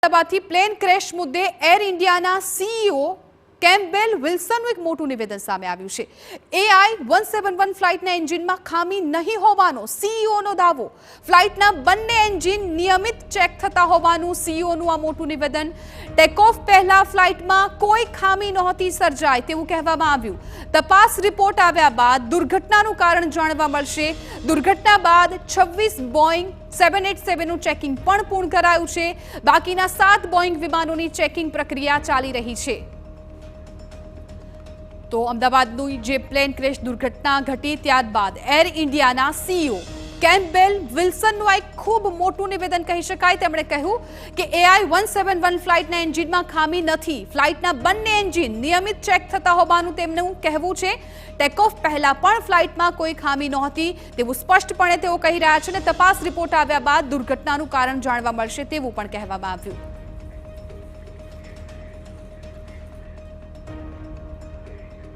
અમદાવાદથી plane crash મુદ્દે air ઇન્ડિયાના સીઈઓ કેમ્પબેલ વિલ્સનનું એક મોટું નિવેદન સામે આવ્યું છે. AI 171 ફ્લાઇટના એન્જિનમાં ખામી નહીં હોવાનો સીઈઓનો દાવો. ફ્લાઇટના બંને એન્જિન નિયમિત ચેક થતા હોવાનું સીઈઓનું આ મોટું નિવેદન. ટેકઓફ પહેલા ફ્લાઇટમાં કોઈ ખામી નહોતી સર્જાઈ તેવું કહેવામાં આવ્યું. તપાસ રિપોર્ટ આવ્યા બાદ દુર્ઘટનાનું કારણ જાણવા મળશે. દુર્ઘટના બાદ 26 બોઇંગ 787 નું ચેકિંગ પણ પૂર્ણ કરાયું છે. બાકીના 7 બોઇંગ વિમાનોની ચેકિંગ પ્રક્રિયા ચાલી રહી છે. તો અમદાવાદની જે પ્લેન ક્રેશ દુર્ઘટના ઘટી ત્યારબાદ એર ઇન્ડિયાના સીઈઓ કેમ્પબેલ વિલ્સનનું એક ખૂબ મોટું નિવેદન કહી શકાય. તેમણે કહ્યું કે AI 171 ફ્લાઇટના એન્જિનમાં ખામી નથી. ફ્લાઇટના બંને એન્જિન નિયમિત ચેક થતા હોવાનું તેમનું કહેવું છે. ટેકઓફ પહેલા પણ ફ્લાઇટમાં કોઈ ખામી નહોતી તેવું સ્પષ્ટપણે તેઓ કહી રહ્યા છે અને તપાસ રિપોર્ટ આવ્યા બાદ દુર્ઘટનાનું કારણ જાણવા મળશે તેવું પણ કહેવામાં આવ્યું.